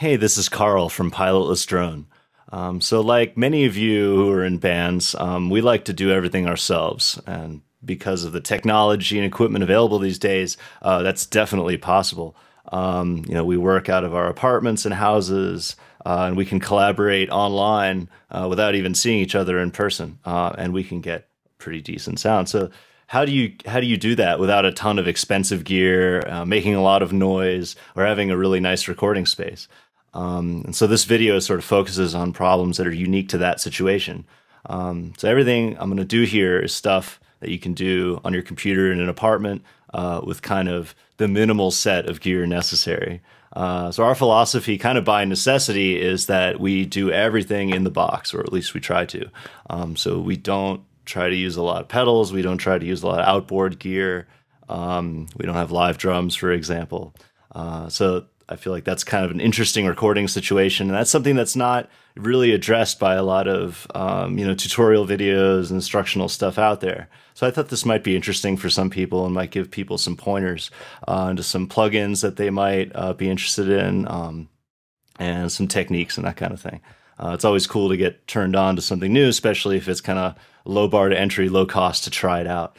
Hey, this is Carl from Pilotless Drone. So like many of you who are in bands, we like to do everything ourselves. And because of the technology and equipment available these days, that's definitely possible. We work out of our apartments and houses, and we can collaborate online without even seeing each other in person, and we can get pretty decent sound. So how do you do that without a ton of expensive gear, making a lot of noise, or having a really nice recording space? And so this video sort of focuses on problems that are unique to that situation. So everything I'm going to do here is stuff that you can do on your computer in an apartment with kind of the minimal set of gear necessary. So our philosophy, kind of by necessity, is that we do everything in the box, or at least we try to. So we don't try to use a lot of pedals. We don't try to use a lot of outboard gear. We don't have live drums, for example. So I feel like that's kind of an interesting recording situation, and that's something that's not really addressed by a lot of tutorial videos and instructional stuff out there. So I thought this might be interesting for some people and might give people some pointers into some plugins that they might be interested in, and some techniques and that kind of thing. It's always cool to get turned on to something new, especially if it's kind of low bar to entry, low cost to try it out.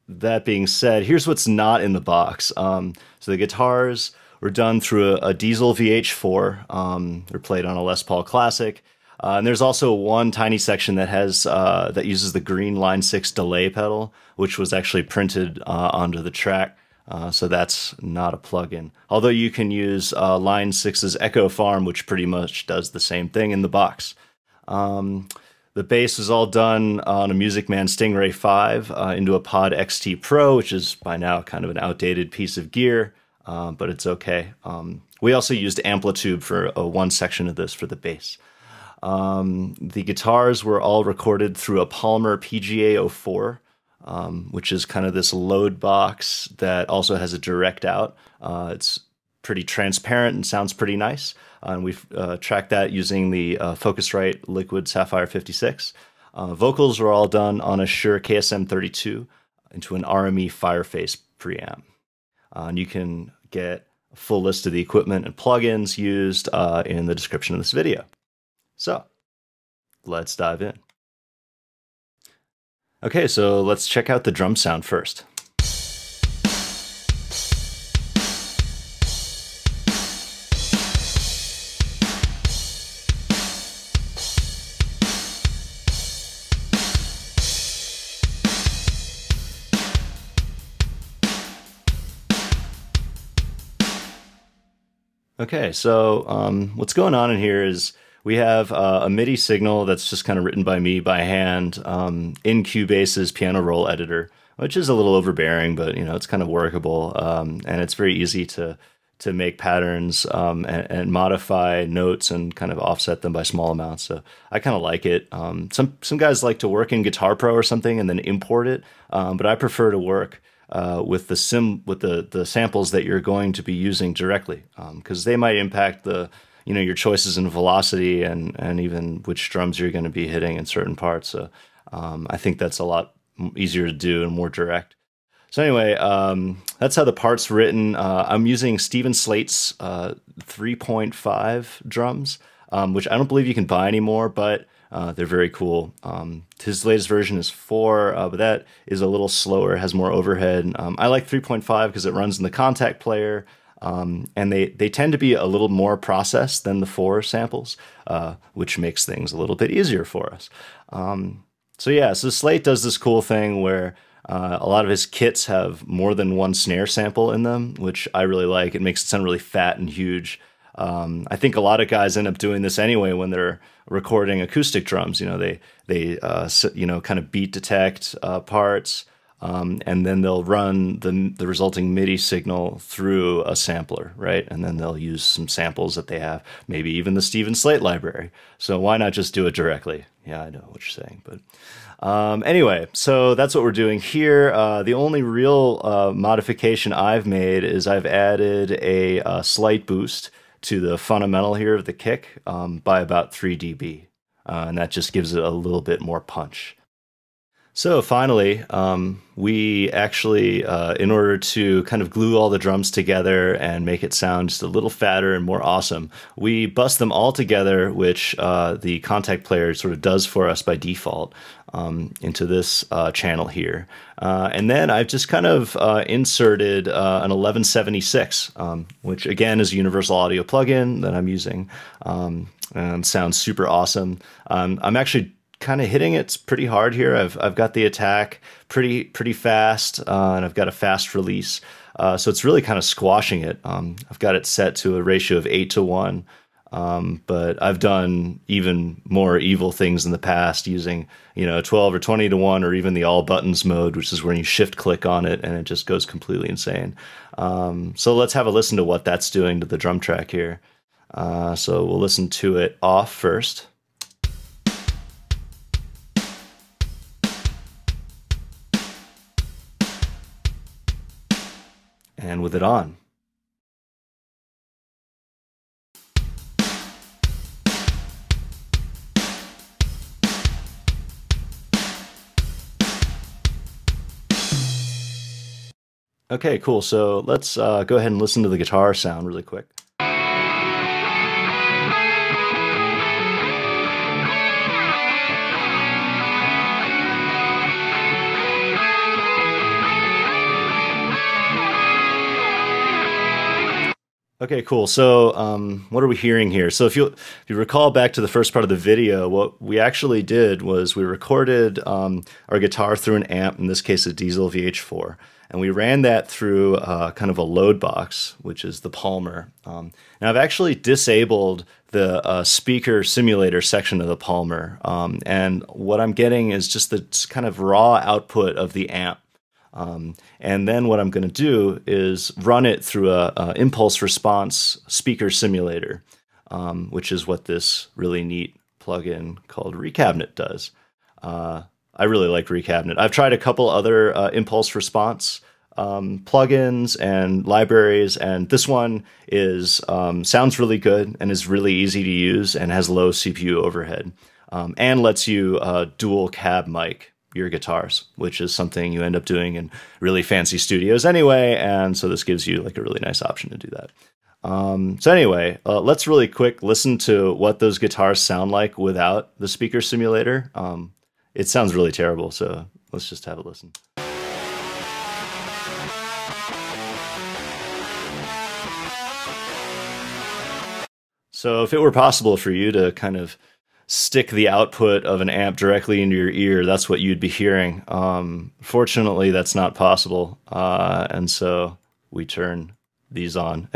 That being said, here's what's not in the box. So the guitars were done through a Diezel VH4. They're played on a Les Paul Classic. And there's also one tiny section that has that uses the green Line6 delay pedal, which was actually printed onto the track. So that's not a plugin. Although you can use Line6's Echo Farm, which pretty much does the same thing in the box. The bass was all done on a Man Stingray 5 into a Pod XT Pro, which is by now kind of an outdated piece of gear, but it's okay. We also used Amplitube for one section of this for the bass. The guitars were all recorded through a Palmer PGA-04, which is kind of this load box that also has a direct out. It's pretty transparent and sounds pretty nice. And we've tracked that using the Focusrite Liquid Saffire 56. Vocals were all done on a Shure KSM-32 into an RME fireface preamp. And you can get a full list of the equipment and plugins used in the description of this video. So let's dive in. Okay, so let's check out the drum sound first. Okay, so what's going on in here is we have a MIDI signal that's just kind of written by me by hand in Cubase's piano roll editor, which is a little overbearing, but it's kind of workable, and it's very easy to make patterns and modify notes and kind of offset them by small amounts. So I kind of like it. Some guys like to work in Guitar Pro or something and then import it, but I prefer to work with the samples that you're going to be using directly, because they might impact your choices in velocity and even which drums you're going to be hitting in certain parts. So I think that's a lot easier to do and more direct. So anyway, that's how the part's written. I'm using Steven Slate's 3.5 drums, which I don't believe you can buy anymore, but they're very cool. His latest version is 4, but that is a little slower, has more overhead. I like 3.5 because it runs in the contact player, and they tend to be a little more processed than the 4 samples, which makes things a little bit easier for us. So Slate does this cool thing where a lot of his kits have more than one snare sample in them, which I really like. It makes it sound really fat and huge. I think a lot of guys end up doing this anyway when they're recording acoustic drums. They kind of beat detect parts, and then they'll run the resulting MIDI signal through a sampler, right? And then they'll use some samples that they have, maybe even the Steven Slate library. So why not just do it directly? Yeah, I know what you're saying, but anyway, so that's what we're doing here. The only real modification I've made is I've added a slight boost to the fundamental here of the kick by about 3 dB, and that just gives it a little bit more punch. So finally, we actually, in order to kind of glue all the drums together and make it sound just a little fatter and more awesome, we bust them all together, which the Contact Player sort of does for us by default, into this channel here. And then I've just kind of inserted an 1176, which again is a universal audio plugin that I'm using, and sounds super awesome. I'm actually kind of hitting it pretty hard here. I've got the attack pretty fast, and I've got a fast release. So it's really kind of squashing it. I've got it set to a ratio of 8-to-1. But I've done even more evil things in the past using, 12 or 20-to-1, or even the all buttons mode, which is when you shift click on it and it just goes completely insane. So let's have a listen to what that's doing to the drum track here. So we'll listen to it off first. And with it on. Okay, cool. So let's go ahead and listen to the guitar sound really quick. Okay, cool. So what are we hearing here? So if you recall back to the first part of the video, what we actually did was we recorded our guitar through an amp, in this case a Diezel VH4, and we ran that through kind of a load box, which is the Palmer. Now I've actually disabled the speaker simulator section of the Palmer, and what I'm getting is just the kind of raw output of the amp. And then what I'm going to do is run it through a impulse response speaker simulator, which is what this really neat plugin called Recabinet does. I really like Recabinet. I've tried a couple other impulse response plugins and libraries, and this one is sounds really good and is really easy to use and has low CPU overhead, and lets you dual cab mic your guitars, which is something you end up doing in really fancy studios anyway, and so this gives you like a really nice option to do that. So anyway, let's really quick listen to what those guitars sound like without the speaker simulator. It sounds really terrible, so let's just have a listen. So if it were possible for you to kind of stick the output of an amp directly into your ear, that's what you'd be hearing. Fortunately, that's not possible. And so we turn these on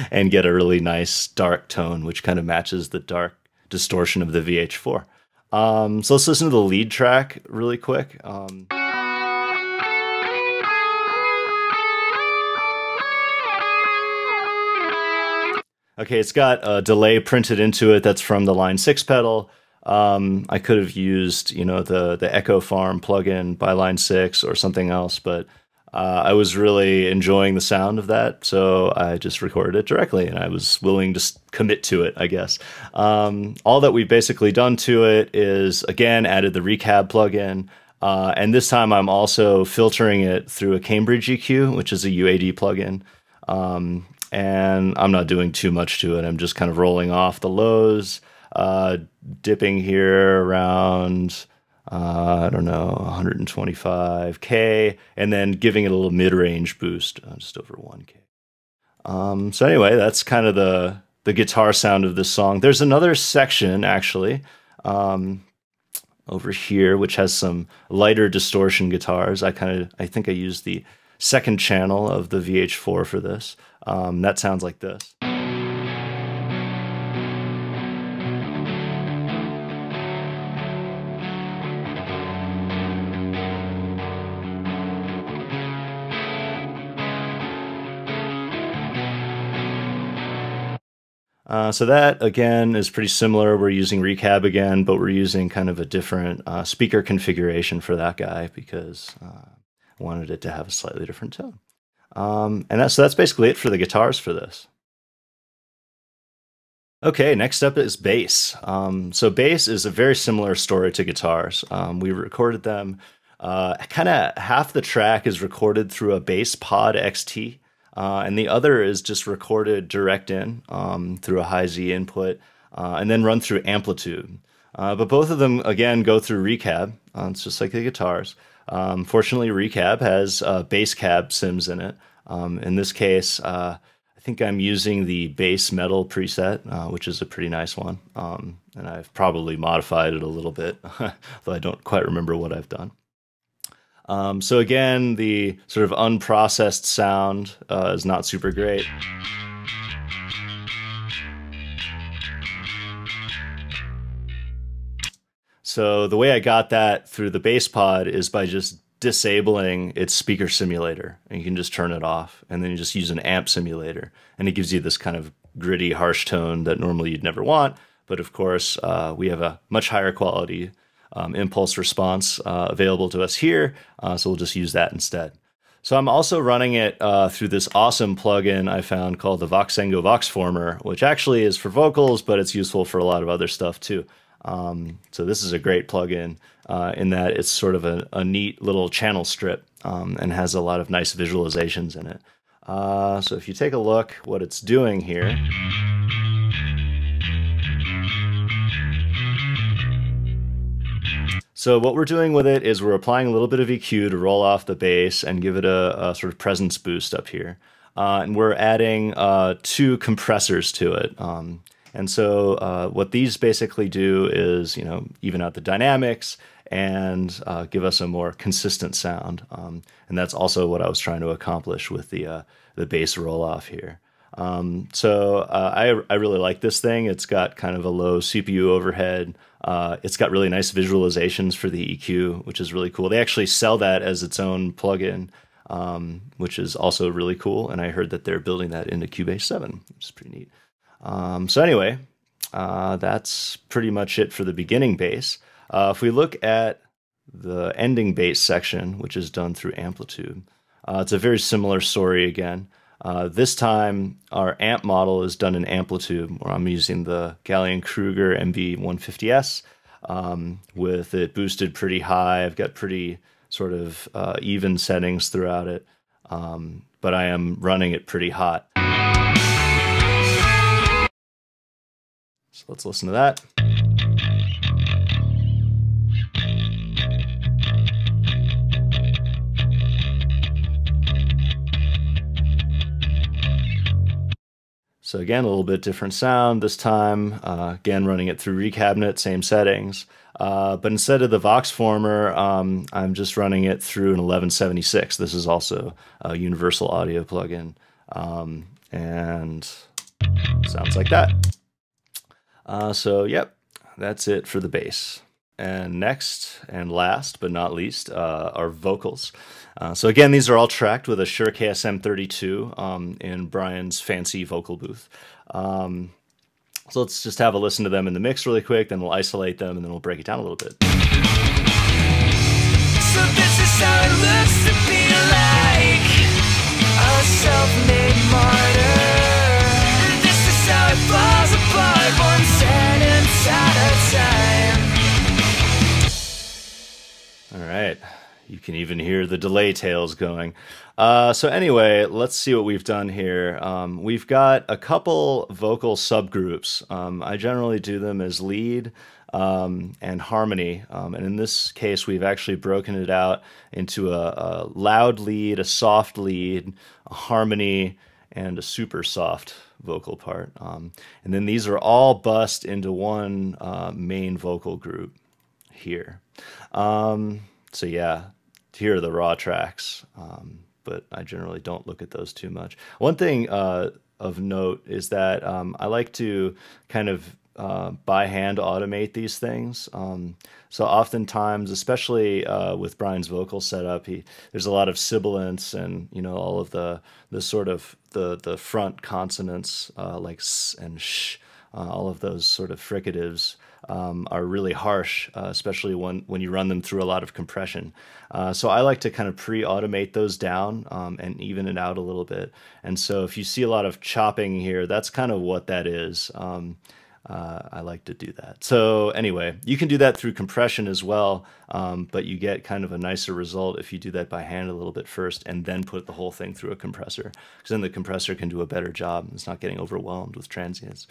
and get a really nice dark tone, which kind of matches the dark distortion of the VH4. So let's listen to the lead track really quick. Okay, it's got a delay printed into it that's from the Line6 pedal. I could have used, the Echo Farm plugin by Line6 or something else, but I was really enjoying the sound of that, so I just recorded it directly, and I was willing to commit to it, I guess. All that we've basically done to it is, again, added the Recab plugin, and this time I'm also filtering it through a Cambridge EQ, which is a UAD plugin. And I'm not doing too much to it. I'm just kind of rolling off the lows, dipping here around, I don't know, 125K, and then giving it a little mid-range boost, just over 1K. So anyway, that's kind of the guitar sound of this song. There's another section, actually, over here, which has some lighter distortion guitars. I think I used the second channel of the VH4 for this. That sounds like this. So that, again, is pretty similar. We're using Recab again, but we're using kind of a different speaker configuration for that guy because I wanted it to have a slightly different tone. So that's basically it for the guitars for this. Okay, next up is bass. So bass is a very similar story to guitars. We recorded them kind of half the track is recorded through a bass pod XT, and the other is just recorded direct in through a high Z input, and then run through Amplitude. But both of them, again, go through Recab. It's just like the guitars. Fortunately, Recab has bass cab sims in it. In this case, I think I'm using the bass metal preset, which is a pretty nice one. And I've probably modified it a little bit, though I don't quite remember what I've done. So again, the sort of unprocessed sound is not super great. So the way I got that through the bass pod is by just disabling its speaker simulator, and you can just turn it off, and then you just use an amp simulator, and it gives you this kind of gritty, harsh tone that normally you'd never want. But of course, we have a much higher quality impulse response available to us here, so we'll just use that instead. So I'm also running it through this awesome plugin I found called the Voxengo Voxformer, which actually is for vocals, but it's useful for a lot of other stuff too. So this is a great plugin in that it's sort of a neat little channel strip and has a lot of nice visualizations in it. So if you take a look what it's doing here. So what we're doing with it is we're applying a little bit of EQ to roll off the bass and give it a sort of presence boost up here. And we're adding 2 compressors to it. And so what these basically do is, even out the dynamics and give us a more consistent sound. And that's also what I was trying to accomplish with the bass roll-off here. So I really like this thing. It's got kind of a low CPU overhead. It's got really nice visualizations for the EQ, which is really cool. They actually sell that as its own plugin, which is also really cool. And I heard that they're building that into Cubase 7, which is pretty neat. So anyway, that's pretty much it for the beginning bass. If we look at the ending bass section, which is done through Amplitude, it's a very similar story again. This time, our amp model is done in Amplitude, where I'm using the Gallien-Kruger MV150S with it boosted pretty high. I've got pretty sort of even settings throughout it, but I am running it pretty hot. So let's listen to that. So again, a little bit different sound this time. Again, running it through Recabinet, same settings. But instead of the Voxformer, I'm just running it through an 1176. This is also a universal audio plugin. And sounds like that. So yep, that's it for the bass. And next and last but not least are vocals. So again, these are all tracked with a Shure KSM-32 in Brian's fancy vocal booth. So let's just have a listen to them in the mix really quick, then we'll isolate them, and then we'll break it down a little bit. So this is how it looks to be like a self-made martyr. This is how it falls apart one sentence at a time. All right. You can even hear the delay tails going. So anyway, let's see what we've done here. We've got a couple vocal subgroups. I generally do them as lead and harmony. And in this case, we've actually broken it out into a loud lead, a soft lead, a harmony, and a super soft vocal part. And then these are all bussed into one main vocal group here. So yeah, here are the raw tracks, but I generally don't look at those too much. One thing of note is that I like to kind of by hand automate these things. So oftentimes, especially with Brian's vocal setup, there's a lot of sibilants and all of the sort of the front consonants like s and sh. All of those sort of fricatives are really harsh, especially when you run them through a lot of compression. So I like to kind of pre-automate those down and even it out a little bit. And so if you see a lot of chopping here, that's kind of what that is. I like to do that. So anyway, you can do that through compression as well, but you get kind of a nicer result if you do that by hand a little bit first and then put the whole thing through a compressor, because then the compressor can do a better job. It's not getting overwhelmed with transients.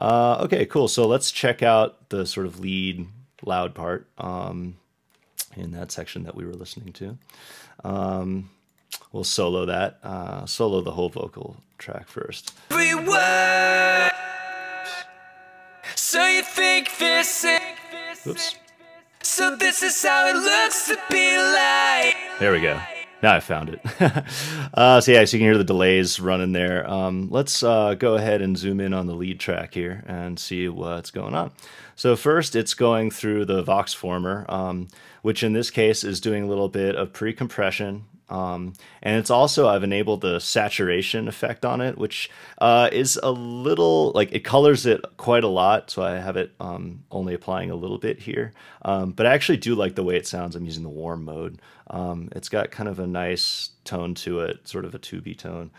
Okay, cool. So let's check out the sort of lead loud part in that section that we were listening to. We'll solo that, solo the whole vocal track first. So you think this is... Oops. So this is how it looks to be like... There we go. Now I found it. So yeah, so you can hear the delays running there. Let's go ahead and zoom in on the lead track here and see what's going on. So first it's going through the Vox former, which in this case is doing a little bit of pre-compression. And it's also, I've enabled the saturation effect on it, which is a little, like, it colors it quite a lot, so I have it only applying a little bit here. But I actually do like the way it sounds. I'm using the warm mode. It's got kind of a nice tone to it, sort of a tubey tone.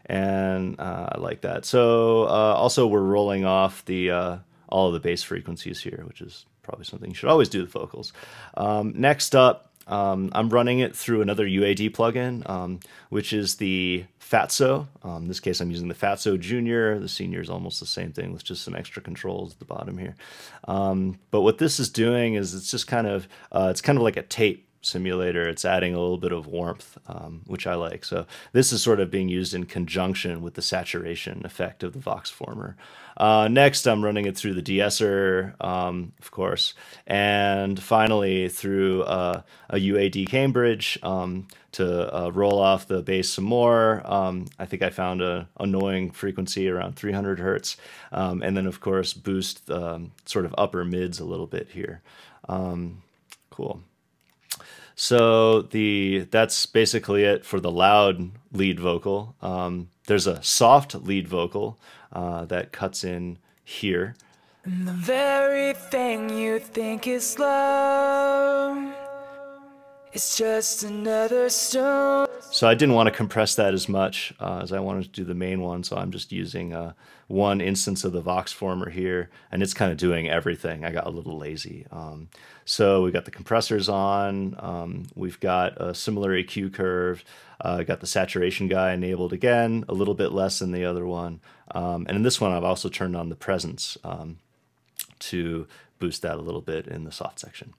And I like that. So also we're rolling off the all of the bass frequencies here, which is probably something you should always do with vocals. Next up, I'm running it through another UAD plugin, which is the Fatso. In this case, I'm using the Fatso Junior. The Senior is almost the same thing with just some extra controls at the bottom here. But what this is doing is it's just kind of like a tape simulator. It's adding a little bit of warmth, which I like. So this is sort of being used in conjunction with the saturation effect of the Vox former. Next, I'm running it through the de-esser, of course, and finally through a UAD Cambridge to roll off the bass some more. I think I found an annoying frequency around 300 hertz, and then of course boost sort of upper mids a little bit here. Cool. So that's basically it for the loud lead vocal. There's a soft lead vocal that cuts in here. And the very thing you think is love, it's just another stone. So I didn't want to compress that as much as I wanted to do the main one, so I'm just using one instance of the Vox former here, and it's kind of doing everything. I got a little lazy. So we got the compressors on, we've got a similar EQ curve, got the saturation guy enabled again, a little bit less than the other one, and in this one I've also turned on the presence to boost that a little bit in the soft section.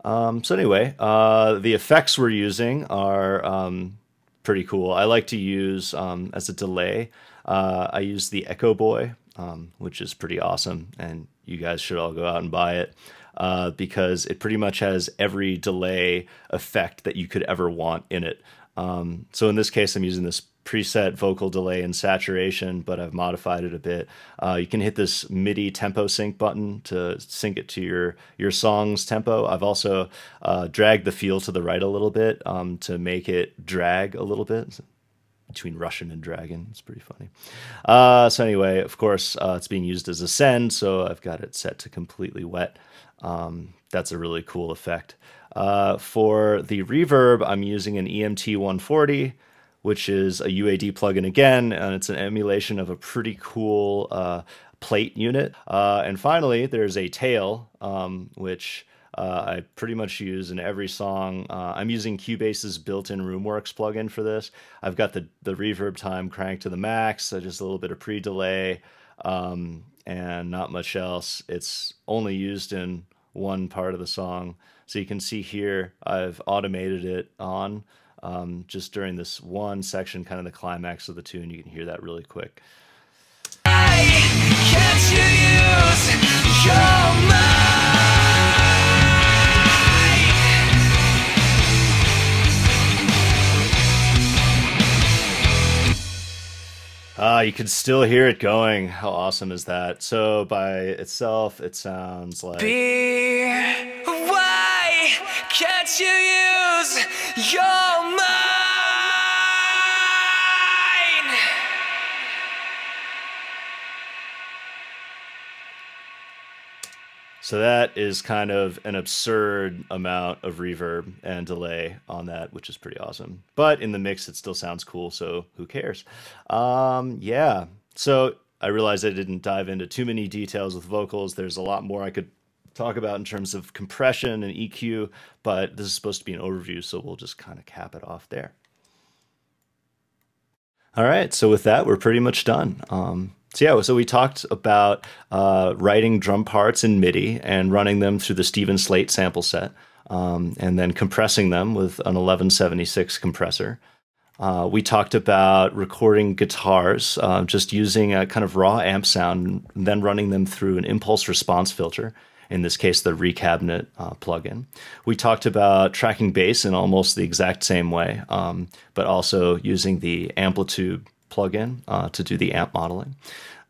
So anyway, the effects we're using are pretty cool. I like to use, as a delay, I use the Echo Boy, which is pretty awesome, and you guys should all go out and buy it, because it pretty much has every delay effect that you could ever want in it. So in this case, I'm using this preset vocal delay and saturation, but I've modified it a bit. You can hit this MIDI tempo sync button to sync it to your song's tempo. I've also dragged the feel to the right a little bit to make it drag a little bit. Between Russian and Dragon, it's pretty funny. So anyway, of course, it's being used as a send, so I've got it set to completely wet. That's a really cool effect. For the reverb, I'm using an EMT 140, which is a UAD plugin again, and it's an emulation of a pretty cool plate unit. And finally, there's a tail, which I pretty much use in every song. I'm using Cubase's built-in RoomWorks plugin for this. I've got the reverb time cranked to the max, so just a little bit of pre-delay, and not much else. It's only used in one part of the song. So you can see here, I've automated it on just during this one section, kind of the climax of the tune. You can hear that really quick. Can't you use your mind? You can still hear it going. How awesome is that? So by itself, it sounds like... Why can't you use your mind? So that is kind of an absurd amount of reverb and delay on that, which is pretty awesome. But in the mix, it still sounds cool, so who cares? Yeah. So I realize I didn't dive into too many details with vocals. There's a lot more I could talk about in terms of compression and EQ, but this is supposed to be an overview, so we'll just kind of cap it off there. All right, so with that, we're pretty much done. So we talked about writing drum parts in MIDI and running them through the Steven Slate sample set, and then compressing them with an 1176 compressor. We talked about recording guitars, just using a kind of raw amp sound, and then running them through an impulse response filter, in this case the Recabinet plugin. We talked about tracking bass in almost the exact same way, but also using the Amplitude plugin to do the amp modeling.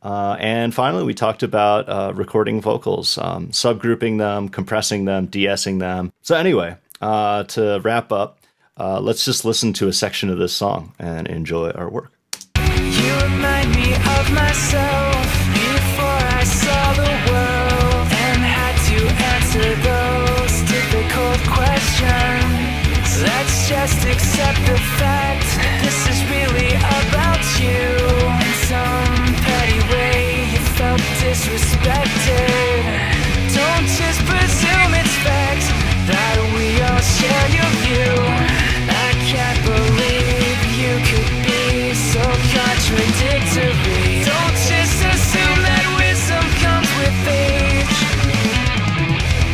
And finally, we talked about recording vocals, subgrouping them, compressing them, de-essing them. So anyway, to wrap up, let's just listen to a section of this song and enjoy our work. You remind me of myself before I saw the world and had to answer those difficult questions. Let's just accept the fact this is really about you. In some petty way, you felt disrespected. Don't just presume it's fact that we all share your view. I can't believe you could be so contradictory. Don't just assume that wisdom comes with age.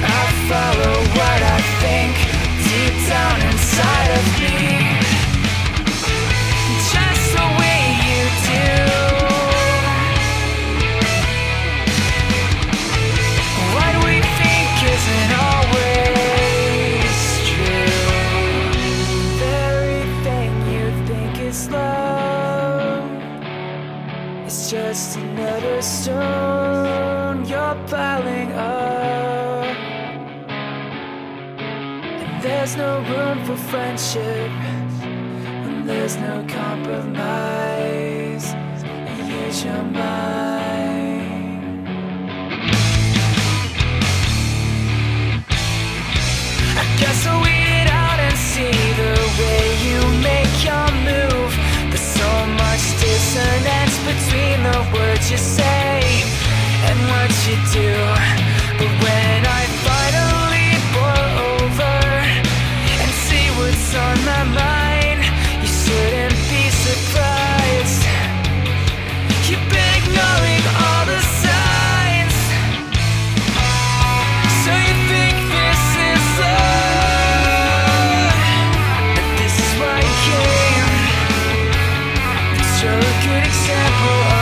I follow what I think deep down inside of me, just the way you do. What we think isn't always true. Everything you think is love, it's just another stone you're piling up. And there's no room for friendship when there's no compromise. Use your mind. I guess I'll wait it out and see the way you make your move. There's so much dissonance between the words you say and what you do. But when I finally pour over and see what's on my mind, you shouldn't be surprised. You've been ignoring all the signs. So you think this is love, but this is why you came. But you're a good example of